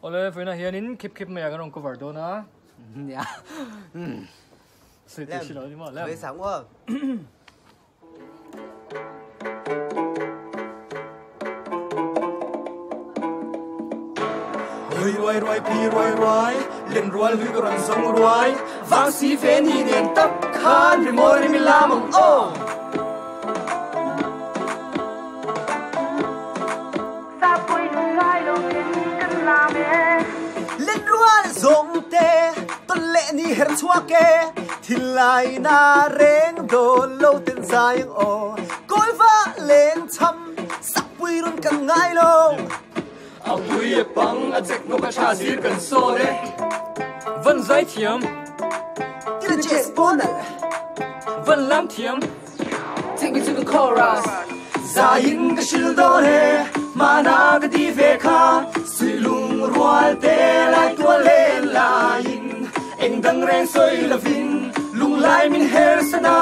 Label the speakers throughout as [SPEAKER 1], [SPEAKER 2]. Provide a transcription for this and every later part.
[SPEAKER 1] Ole phải na hianin khép mày cái ông cover đó na.
[SPEAKER 2] Dạ.
[SPEAKER 1] Sự tiếc xin lỗi đi mà.
[SPEAKER 2] Với sáng quá.
[SPEAKER 3] Roi roi pi roi lên roi lui còn sông roi vang si ven hi nen tap khan ri mori mi lamong o
[SPEAKER 4] sa pui ngai lo ken kan la me
[SPEAKER 3] lên roi zong te ton le ni her chua ke thilai na reng do lo ten sai o koi va lên cham sa pui ron kan ngai lo
[SPEAKER 1] Ông vui băng a check no ka cha zir kan so de Vân zai thiam
[SPEAKER 3] Ila chess bonal
[SPEAKER 1] Vân lam thiam
[SPEAKER 2] Take me to the chorus.
[SPEAKER 3] Zain ka shil do he mana ka di ve kha sui lung rual te lai tua le lain eng dang ren soi la vin lung lai min her sana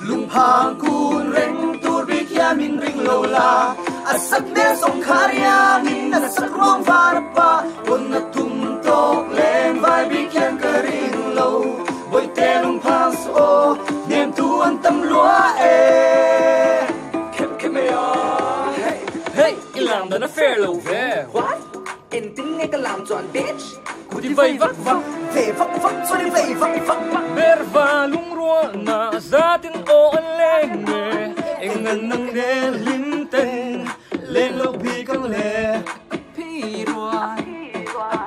[SPEAKER 3] lung phang kun reng tur bi kya min ring lo la asak me song kharia min na sak rong var pa on na tum tok len vai bi kyan ka ring lo boy te lung phang so nem tu an tam lua e
[SPEAKER 1] Hey, làm đó nó fair lâu về
[SPEAKER 2] What? Em tính nghe cái làm tròn bitch.
[SPEAKER 1] Cô đi vây vắt vắt
[SPEAKER 3] về vắt cho đi về vắt
[SPEAKER 1] Ber va lung rua na za tin o an lên nghe Anh ngân nâng đê linh tên
[SPEAKER 3] lên lâu bi căng lệ
[SPEAKER 2] Pi rồi.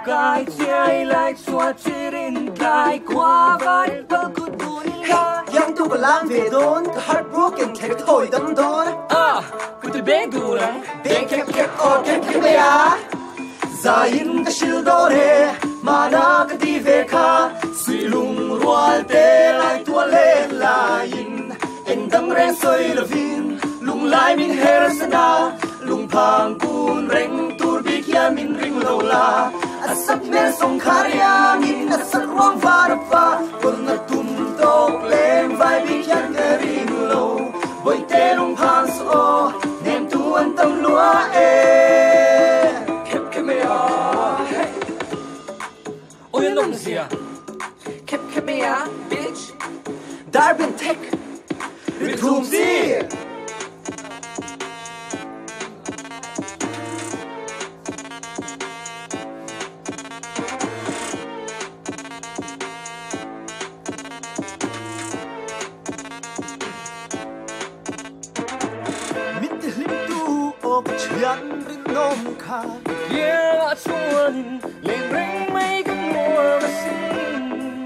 [SPEAKER 1] Cái chơi lại xóa chỉ rin cái qua vai
[SPEAKER 2] Bơ cụ tùn la.
[SPEAKER 3] yang tu ka lang về đón ka heartbroken kẻ thổi đâm đón
[SPEAKER 1] À, cô đi bé đủ rồi
[SPEAKER 3] bé kẹp o kẹp bé à zain ka shil do he mana ka ti ve kha sui lung rual te lai tua le lain en dang ren soi la vin lung lai min her sana lung phang kun reng tur bi kya min ring lo la asak me song kharia min asak ruang var pa kon na tum tok lem vai bi kyan ka ring lo boy te lung phang so nem tu an tam lua e kep me a
[SPEAKER 1] Ôi lông gì à
[SPEAKER 2] Keep me up, bitch.
[SPEAKER 3] Darwin Tech Rithum gì Min te lim tu ok chian rin nom kha
[SPEAKER 1] Yeah, chuan lên ring mấy cái mùa mà xin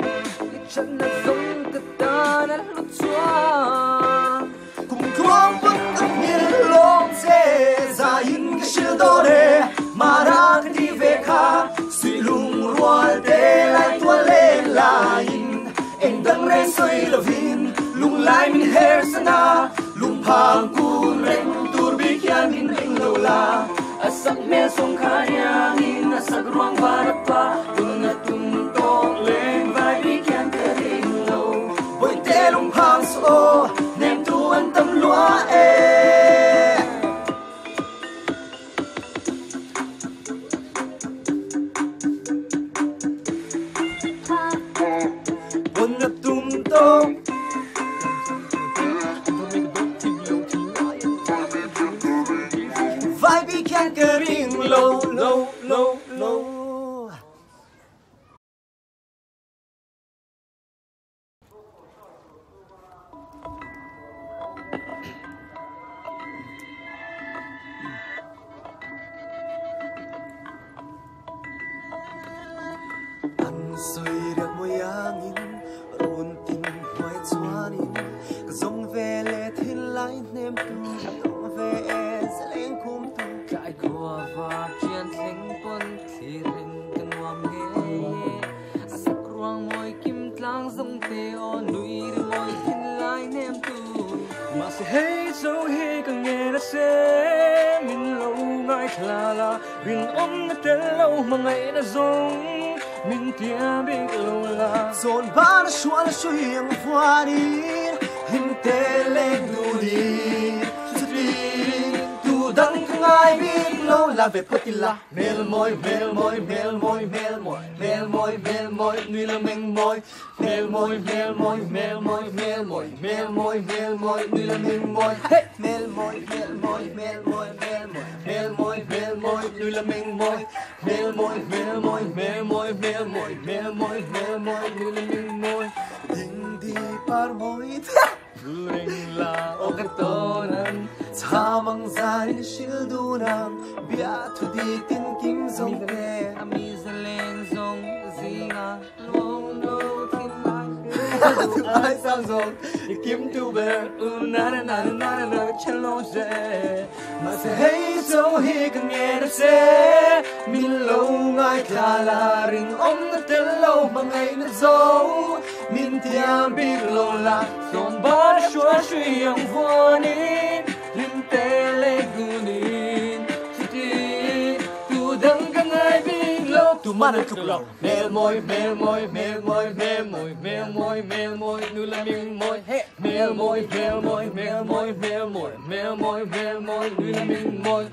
[SPEAKER 2] Chân là giống cái ta đã lúc xóa.
[SPEAKER 3] cùng thuang vẫn ấp nhiên lom xe ra in cái shil do de mà ra cái đi về kha suy lung rual te lai tua le lain en dang re soi la vin lung lai min her sana lung phang kun reng tur bi kya min ring lo la
[SPEAKER 1] Asak me song kaya in asak ruang varapa Kung atum tok lên vai bi kyan ka ring lo
[SPEAKER 3] boy te lung phang so nem tu an tam lua e on na tum tok vai bi kyan ka ring lo lo lo lo Ang soi rắc môi angin run tin hoài chuanin ka zong ve le thin lai nem tu dong ve e sẽ lên kum tu
[SPEAKER 2] Cái qua và chuyện linh quân thì rin cần hoam nghe. Sắc ruang môi kim tlang giống tê o nuôi đi môi thiên lai nem tu.
[SPEAKER 1] Mà sẽ hay dấu hi càng nghe đã sẽ Mình lâu ngại thà là Bình ôm nó tên lâu mà ngày đã giống Mình tia biết lâu là
[SPEAKER 3] zon ba na shua na shui ang fuani hin te lên du đi tu dang ngai ngay biết lâu là về potilla mel môi mel môi mel môi mel môi mel môi mel môi nuôi là mình môi mel môi mel môi mel môi mel môi mel môi mel môi nuôi là mình môi mel môi mel môi mel môi mel môi mel môi mel môi nuôi là mình môi mel môi mel môi mel môi mel môi mel môi mel môi nuôi là mình môi tình đi par môi
[SPEAKER 1] Ring la o katonan
[SPEAKER 3] Tamang zarin shildunan Biatu di tin kim zong te
[SPEAKER 2] Ami sa leng zong zinga Long lo tin
[SPEAKER 3] Tu ai sang zong Di kim tu ber
[SPEAKER 1] Na na na na na na chalo se
[SPEAKER 3] Mà sẽ hay dấu hi càng nghe nó sẽ Min lâu ngay khá là ring ông nó tên lâu mà ngày nó dấu Min thiam biết lâu là
[SPEAKER 1] Son ba shua shui yang vonin Rin te le gunin Chiti tu dang ka ngai bing lo
[SPEAKER 3] Tu mana tu lâu
[SPEAKER 1] Mel môi mel môi mel môi mel môi mel môi mel môi nu la ming môi mel môi mel môi mel môi mel môi mel môi mel môi nu la ming môi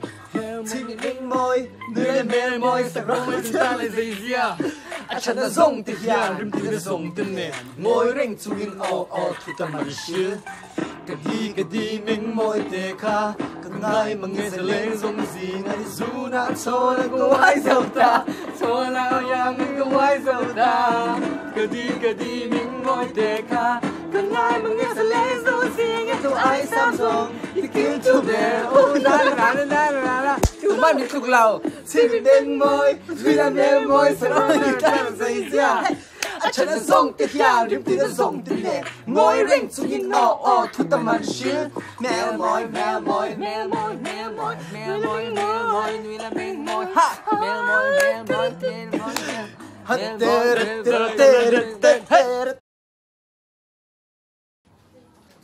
[SPEAKER 3] Chỉ mình môi Đưa lên mê môi Sắc rong
[SPEAKER 1] môi chúng ta lại dây dìa
[SPEAKER 3] Chân nó rong tì hìa Rim tì nó rong tì nè Môi rinh chú in o Thu ta mà shil Cả đi mình môi tê kha Cả ngay mà nghe sẽ lên rong gì Ngay dù nã cho là cô ai dâu ta
[SPEAKER 1] Cho nào yang mình có ai dâu ta Cả đi mình môi tê kha
[SPEAKER 3] Cả ngay mà nghe sẽ lên rong gì Nghe tụi ai xăm rong Thì kiếm chú bè
[SPEAKER 2] Tu man mi tuk lao
[SPEAKER 3] Chỉ mình đến môi Vì là mê môi Sắc rong như ta là dây dìa Chân nó rong tì hìa Rim tì nó rong tì nè Môi rinh chú in o Thu ta mà shil Mèo môi mèo môi
[SPEAKER 2] Mel môi mel môi mel môi mel môi nuôi là mình môi ha mel môi mel môi mel môi
[SPEAKER 3] Hãy subscribe cho kênh Ghiền Mì Gõ Để không bỏ lỡ những video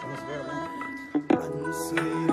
[SPEAKER 3] hấp dẫn Anh suy